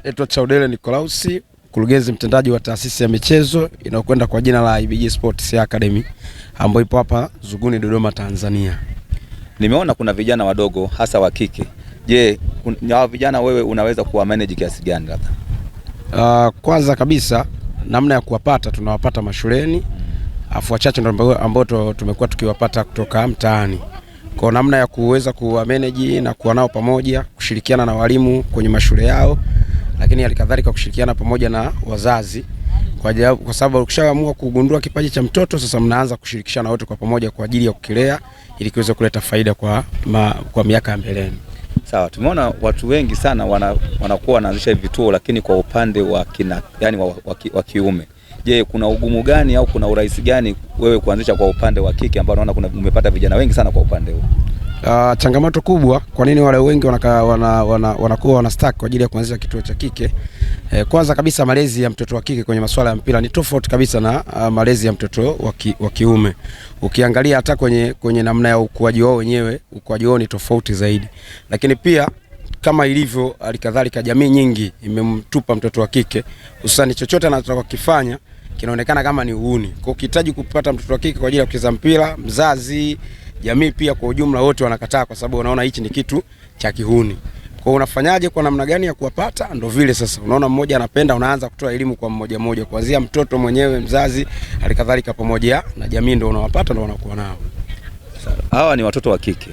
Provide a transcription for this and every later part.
Naitwa Chaudele Nicolaus, mkurugenzi mtendaji wa taasisi ya michezo inayokwenda kwa jina la IBG Sports Academy ambayo ipo hapa Zuguni, Dodoma, Tanzania. Nimeona kuna vijana wadogo hasa wa kike. Je, hao vijana wewe unaweza kuwa manage kiasi gani labda? Kwanza kabisa namna ya kuwapata, tunawapata mashuleni, afu wachache ndio ambao tumekuwa tukiwapata kutoka mtaani. Kwa namna ya kuweza kuwa manage na kuwa nao pamoja, kushirikiana na walimu kwenye mashule yao, lakini halikadhalika kushirikiana pamoja na wazazi, kwa sababu ukishaamua kugundua kipaji cha mtoto, sasa mnaanza kushirikishana wote kwa pamoja kwa ajili ya kukilea ili kiweze kuleta faida kwa miaka ya mbeleni. Sawa, tumeona watu wengi sana wanakuwa wanaanzisha vituo lakini kwa upande wa wa kiume. Je, kuna ugumu gani au kuna urahisi gani wewe kuanzisha kwa upande wa kike ambao unaona umepata vijana wengi sana kwa upande huo? Changamoto kubwa, kwa nini wale wengi wanakuwa wanastack kwa ajili ya kuanzisha kituo cha kike? Kwanza kabisa malezi ya mtoto wa kike kwenye masuala ya mpira ni tofauti kabisa na malezi ya mtoto wa kiume. Ukiangalia hata kwenye namna ya ukuaji wao wenyewe, ukuaji wao ni tofauti zaidi. Lakini pia kama ilivyo alikadhalika, jamii nyingi imemtupa mtoto wa kike, hususan chochote anataka kufanya kinaonekana kama ni uhuni. Kwa ukihitaji kupata mtoto wa kike kwa ajili ya kucheza mpira, mzazi, jamii pia kwa ujumla wote wanakataa, kwa sababu wanaona hichi ni kitu cha kihuni. Kwa unafanyaje, kwa namna gani ya kuwapata? Ndio vile sasa unaona mmoja anapenda, unaanza kutoa elimu kwa mmoja mmoja, kuanzia mtoto mwenyewe, mzazi, halikadhalika pamoja na jamii, ndio unawapata, ndio wanakuwa nao. Hawa ni watoto wa kike.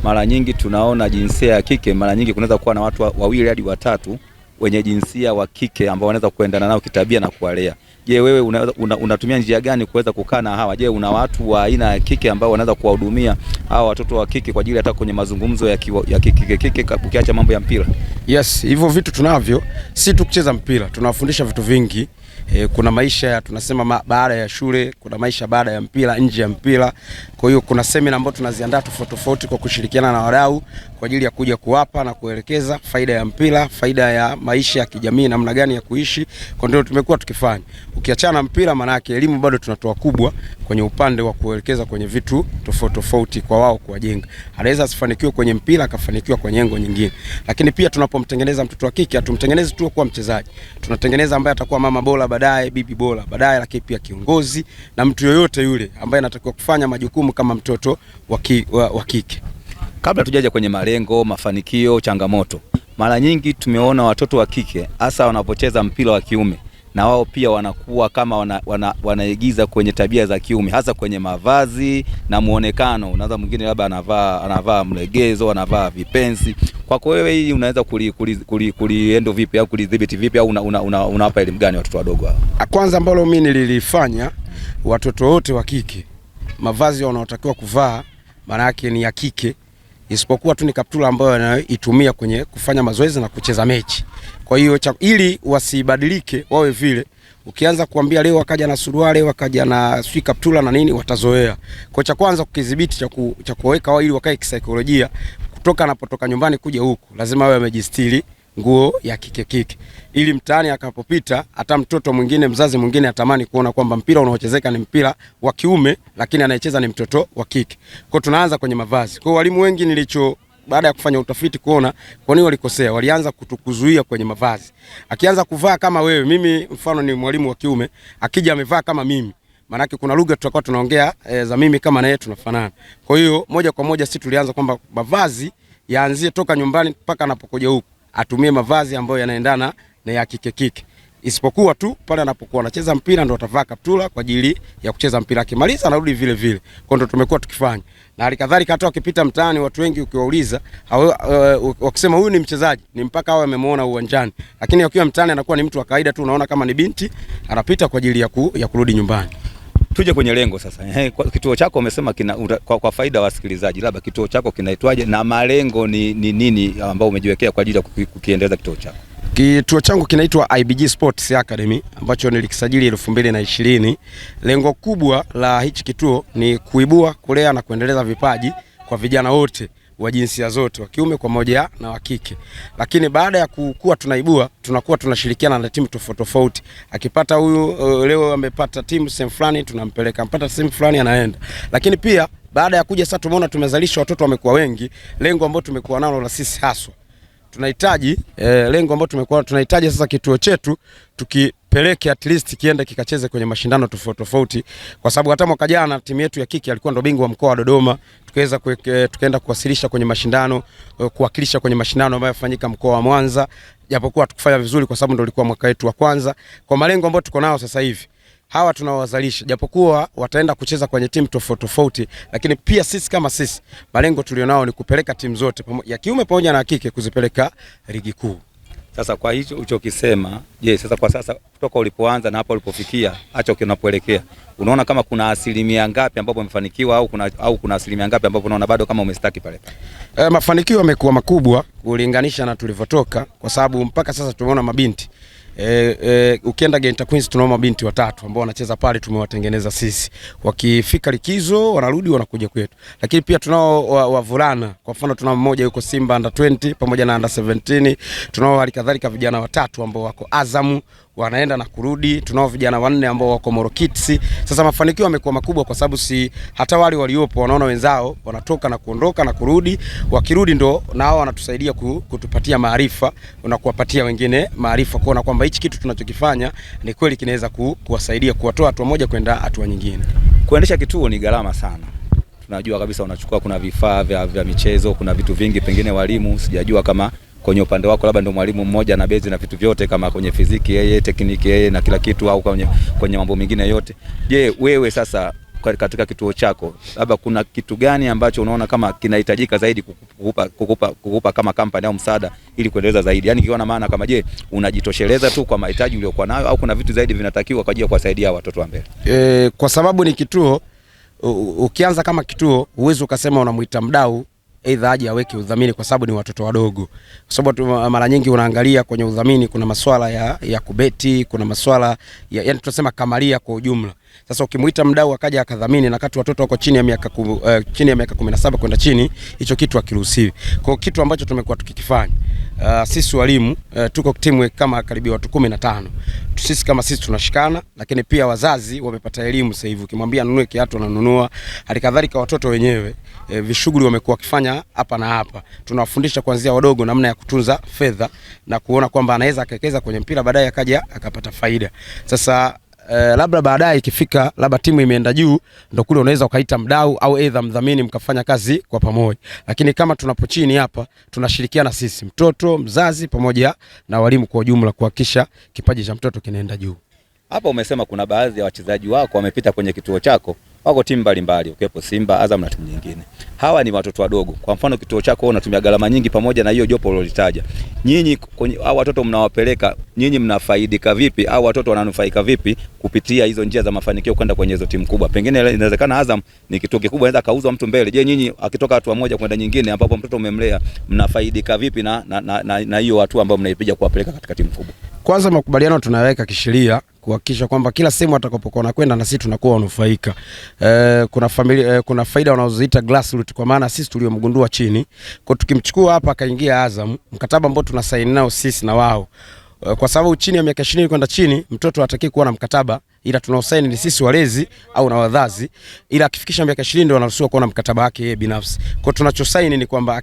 Mara nyingi tunaona jinsia ya kike, mara nyingi kunaweza kuwa na watu wawili hadi watatu wenye jinsia wa kike ambao wanaweza kuendana nao kitabia na kuwalea. Je, wewe unatumia njia gani kuweza kukaa na hawa? Je, una watu wa aina ya kike ambao wanaweza kuwahudumia hawa watoto wa kike kwa ajili hata kwenye mazungumzo ya kike ukiacha mambo ya mpira? Yes, hivyo vitu tunavyo. Si tu kucheza mpira, tunawafundisha vitu vingi. Kuna maisha ya tunasema baada ya shule, kuna maisha baada ya mpira, nje ya mpira. Kwa hiyo kuna semina ambazo tunaziandaa tofauti kwa kushirikiana na wadau kwa ajili ya kuja kuwapa na kuelekeza faida ya mpira, faida ya maisha ya kijamii, namna gani ya kuishi. Kwa ndio tumekuwa tukifanya. Ukiachana mpira, maana yake elimu bado tunatoa kubwa kwenye upande wa kuelekeza kwenye vitu tofauti kwa wao kuwajenga. Anaweza asifanikiwe kwenye mpira, akafanikiwa kwenye engo nyingine. Lakini pia tunapomtengeneza mtoto wa kike, hatumtengenezi tu kuwa mchezaji. Tunatengeneza ambaye atakuwa mama bora baadaye, bibi bora baadaye, lakini pia kiongozi na mtu yoyote yule ambaye anatakiwa kufanya majukumu kama mtoto wa kike. Kabla tujaje kwenye malengo, mafanikio, changamoto, mara nyingi tumeona watoto wa kike hasa wanapocheza mpira wa kiume na wao pia wanakuwa kama wanaigiza kwenye tabia za kiume, hasa kwenye mavazi na muonekano. Unaanza mwingine labda anavaa mlegezo, anavaa vipensi. Kwako wewe hii unaweza kuliendo vipi au kulidhibiti vipi, au unawapa elimu gani watoto wadogo hao? Kwanza ambalo mimi nililifanya, watoto wote wa kike mavazi wanaotakiwa kuvaa maana yake ni ya kike, isipokuwa tu ni kaptula ambayo wanaitumia kwenye kufanya mazoezi na kucheza mechi. Kwa hiyo ili wasibadilike wawe vile, ukianza kuambia leo wakaja na suruali, wakaja na kaptula na nini, watazoea. Kwa cha kwanza kukidhibiti cha kuweka wao ili wakae kisaikolojia, kutoka anapotoka nyumbani kuja huku lazima awe amejistiri nguo ya kike, ili mtaani akapopita hata mtoto mwingine, mzazi mwingine atamani kuona kwamba mpira unaochezeka ni mpira wa kiume lakini anayecheza ni mtoto wa kike. Kwa tunaanza kwenye mavazi. Kwa walimu wengi baada ya kufanya utafiti kuona kwa nini walikosea, walianza kutukuzuia kwenye mavazi. Akianza kuvaa kama wewe, mimi mfano ni mwalimu wa kiume, akija amevaa kama mimi, maana yake kuna lugha tutakuwa tunaongea za mimi kama na yeye tunafanana. Kwa hiyo moja kwa moja sisi tulianza kwamba mavazi yaanzie toka nyumbani mpaka anapokuja huku atumie mavazi ambayo yanaendana na ya kike, isipokuwa tu pale anapokuwa anacheza mpira ndo atavaa kaptula kwa ajili ya kucheza mpira, akimaliza anarudi vile vile. Kwa ndo tumekuwa tukifanya, na halikadhalika hata wakipita mtaani watu wengi ukiwauliza wakisema huyu ni mchezaji, ni mpaka awe amemuona uwanjani, lakini akiwa mtaani anakuwa ni mtu wa kawaida tu, unaona kama ni binti anapita kwa ajili ya kurudi nyumbani. Tuje kwenye lengo sasa. Kituo chako umesema kwa faida ya wasikilizaji, labda kituo chako kinaitwaje na malengo ni nini ambao umejiwekea kwa ajili ya kukiendeleza kituo chako? Kituo changu kinaitwa IBG Sports Academy ambacho nilikisajili 2020. Lengo kubwa la hichi kituo ni kuibua, kulea na kuendeleza vipaji kwa vijana wote wa jinsia zote, wa kiume kwa moja na wa kike. Lakini baada ya kukua tunaibua, tunakuwa tunashirikiana na timu tofauti. Akipata huyu leo amepata timu sehemu fulani, tunampeleka, mpata sehemu fulani anaenda. Lakini pia baada ya kuja sasa tumeona tumezalisha watoto wamekuwa wengi. Lengo ambalo tumekuwa nalo la sisi haswa tunahitaji lengo ambalo tumekuwa tunahitaji sasa kituo chetu tukipeleke at least kiende kikacheze kwenye mashindano tofauti tofauti, kwa sababu hata mwaka jana timu yetu ya kike alikuwa ndo bingwa wa mkoa wa Dodoma, tukaenda kuwasilisha kwenye mashindano, kuwakilisha kwenye mashindano ambayo yafanyika mkoa wa Mwanza, japokuwa tukufanya vizuri kwa sababu ndo ulikuwa mwaka wetu wa kwanza. Kwa malengo ambayo tuko nao sasa hivi, hawa tunawazalisha japokuwa wataenda kucheza kwenye timu tofauti tofauti, lakini pia sisi kama sisi malengo tulionao ni kupeleka timu zote ya kiume pamoja na kike kuzipeleka ligi kuu. Sasa kwa hicho ulichokisema, je, sasa kwa sasa kutoka ulipoanza na hapa ulipofikia acha unapoelekea, unaona kama kuna asilimia ngapi ambapo umefanikiwa au kuna asilimia ngapi ambapo unaona bado kama umestaki pale? Mafanikio yamekuwa makubwa kulinganisha na tulivyotoka, kwa sababu mpaka sasa tumeona mabinti ukienda Geita Queens tunaona mabinti watatu ambao wanacheza pale, tumewatengeneza sisi. Wakifika likizo wanarudi wanakuja kwetu. Lakini pia tunao wavulana. Kwa mfano tunao mmoja yuko Simba under 20 pamoja na under 17. Tunao halikadhalika vijana watatu ambao wako Azam wanaenda na kurudi. Tunao vijana 4 ambao wako Moro Kids. Sasa mafanikio yamekuwa makubwa kwa sababu si hata wale waliopo wanaona wenzao wanatoka na kuondoka na kurudi. Wakirudi ndo nao wanatusaidia kutupatia maarifa na kuwapatia wengine maarifa, kuona kwamba hichi kitu tunachokifanya ni kweli kinaweza kuwasaidia kuwatoa hatua moja kwenda hatua nyingine. Kuendesha kituo ni gharama sana. Tunajua kabisa unachukua, kuna vifaa vya michezo, kuna vitu vingi, pengine walimu, sijajua kama kwenye upande wako labda ndio mwalimu mmoja na bezi na vitu vyote, kama kwenye fiziki yeye, tekniki yeye na kila kitu, au kwenye mambo mengine yote. Je, wewe sasa katika kituo chako labda kuna kitu gani ambacho unaona kama kinahitajika zaidi kukupa kama kampani au msaada ili kuendeleza zaidi? Yaani kiona maana kama je, unajitosheleza tu kwa mahitaji uliokuwa nayo au kuna vitu zaidi vinatakiwa kwa ajili ya kuwasaidia watoto wa mbele? Kwa sababu ni kituo, ukianza kama kituo uwezo ukasema unamuita mdau aidha aje aweke udhamini, kwa sababu ni watoto wadogo. Kwa sababu mara nyingi unaangalia kwenye udhamini kuna masuala ya kubeti, kuna masuala yani tunasema kamaria kwa ujumla. Sasa ukimuita mdau akaja akadhamini na kati watoto wako chini ya miaka 17 kwenda chini, hicho kitu hakiruhusiwi. Kwa kitu ambacho tumekuwa tukikifanya sisi walimu tuko timu kama karibia watu 15. Sisi kama sisi tunashikana, lakini pia wazazi wamepata elimu sasa hivi. Ukimwambia nunue kiatu ananunua. Halikadhalika watoto wenyewe vishughuli wamekuwa wakifanya hapa na hapa. Tunawafundisha kuanzia wadogo namna ya kutunza fedha na kuona kwamba anaweza akawekeza kwenye mpira baadaye akaja akapata faida. Sasa labda baadaye ikifika labda timu imeenda juu, ndio kule unaweza ukaita mdau au aidha mdhamini mkafanya kazi kwa pamoja. Lakini kama tunapo chini hapa tunashirikiana sisi, mtoto, mzazi pamoja na walimu kwa ujumla, kuhakikisha kipaji cha mtoto kinaenda juu. Hapa umesema kuna baadhi ya wachezaji wako wamepita kwenye kituo chako, wako timu mbalimbali, ukiwepo Simba, Azam na timu nyingine. Hawa ni watoto wadogo. Kwa mfano kituo chako unatumia gharama nyingi pamoja na hiyo jopo ulilolitaja. Nyinyi hao watoto mnawapeleka, nyinyi mnafaidika vipi au watoto wananufaika vipi kupitia hizo njia za mafanikio kwenda kwenye hizo timu kubwa? Pengine inawezekana Azam ni kituo kikubwa, anaweza kauzwa mtu mbele. Je, nyinyi akitoka hatua moja kwenda nyingine ambapo mtoto umemlea, mnafaidika vipi na hiyo hatua ambayo mnaipiga kuwapeleka katika timu kubwa? Kwanza makubaliano tunaweka kisheria kuhakikisha kwamba kila sehemu atakapokuwa anakwenda na sisi tunakuwa wanufaika. Kuna faida wanazoziita grassroots, kwa maana sisi tuliomgundua chini. Kwa tukimchukua hapa akaingia Azam, mkataba ambao tunasaini nao sisi na wao, kwa sababu chini ya miaka 20 kwenda chini mtoto hataki kuwa na mkataba, ila tunaosaini ni sisi walezi au na wazazi, ila akifikisha miaka 20 ndio anaruhusiwa kuwa na mkataba wake yeye binafsi. Kwa tunachosaini ni kwamba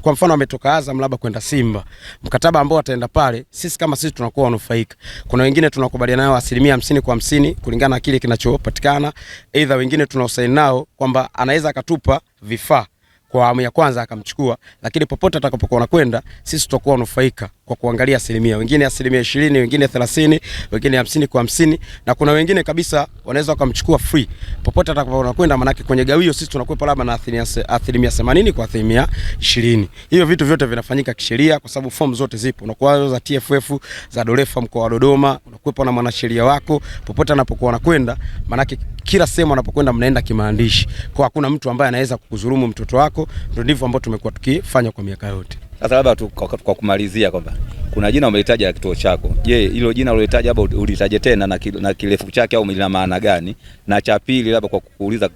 kwa mfano ametoka Azam labda kwenda Simba, mkataba ambao ataenda pale, sisi kama sisi tunakuwa wanufaika. Kuna wengine tunakubaliana nao 50% kwa 50 kulingana na kile kinachopatikana, aidha wengine tunaosaini nao kwamba anaweza akatupa vifaa kwa awamu ya kwanza akamchukua, lakini popote atakapokuwa anakwenda sisi tutakuwa wanufaika kwa kuangalia asilimia. Wengine 20%, wengine 30%, wengine 50 kwa 50, na kuna wengine kabisa wanaweza wakamchukua free popote atakapokuwa anakwenda, maana kwenye gawio sisi tunakuwa labda na 80% kwa 20%. Hiyo vitu vyote vinafanyika kisheria kwa sababu form zote zipo. Unakuwa za TFF, za Dorefa mkoa wa Dodoma, unakuwa na mwanasheria wako popote anapokuwa anakwenda, maana kila sehemu anapokwenda mnaenda kimaandishi. Kwa hakuna mtu ambaye anaweza kukudhulumu mtoto wako. Ndio ndivyo ambavyo tumekuwa tukifanya kwa miaka yote. Sasa labda tu kwa kumalizia kwamba kuna jina umelitaja la kituo chako. Je, hilo jina ulilitaja labda ulitaje tena na kirefu chake au lina maana gani? Na cha pili labda kwa kuuliza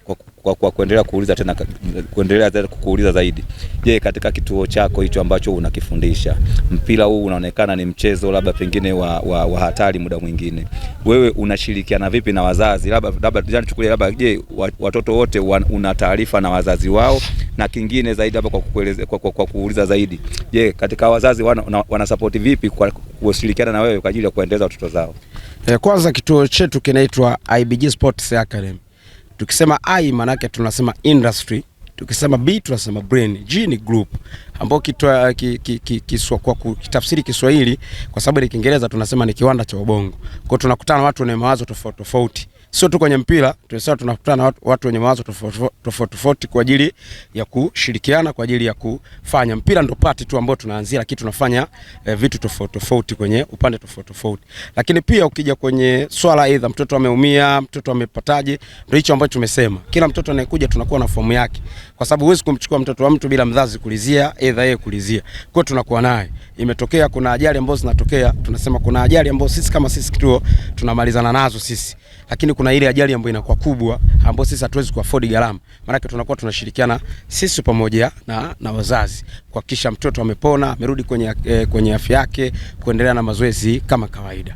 kwa kuendelea kukuuliza zaidi. Je, katika kituo chako hicho ambacho unakifundisha, mpira huu unaonekana ni mchezo labda pengine wa hatari muda mwingine. Wewe unashirikiana vipi na wazazi? Labda chukulia labda, je, watoto wote una taarifa na wazazi wao? Na kingine zaidi hapa kwa kuuliza zaidi, je, katika wazazi wana support vipi kwa kushirikiana na wewe kwa ajili ya kuendeleza watoto zao? Kwanza kituo chetu kinaitwa IBG Sports Academy. Tukisema I manake tunasema industry, tukisema B tunasema brain, G ni group, ambao kwa kitafsiri Kiswahili kwa sababu ni Kiingereza tunasema ni kiwanda cha ubongo. Kwa tunakutana watu wenye mawazo tofauti tofauti. Sio tu kwenye mpira, tunakutana watu wenye mawazo tofauti tofauti kwa ajili ya kushirikiana, kwa ajili ya kufanya. Mpira ndo party tu ambao tunaanzia, lakini tunafanya vitu tofauti tofauti kwenye upande tofauti tofauti. Lakini pia ukija kwenye swala aidha mtoto ameumia, mtoto amepataje, ndio hicho ambacho tumesema. Kila mtoto anayekuja tunakuwa na fomu yake. Kwa sababu huwezi kumchukua mtoto wa mtu bila mzazi kulizia, aidha yeye kulizia. Kwa hiyo tunakuwa naye. Imetokea kuna ajali ambazo zinatokea, tunasema kuna ajali ambazo sisi kama sisi kituo tunamalizana nazo sisi. Lakini kuna ile ajali ambayo inakuwa kubwa ambayo sisi hatuwezi kuafford gharama. Maana tunakuwa tunashirikiana sisi pamoja na wazazi kuhakikisha mtoto amepona, amerudi kwenye afya yake, kuendelea na mazoezi kama kawaida.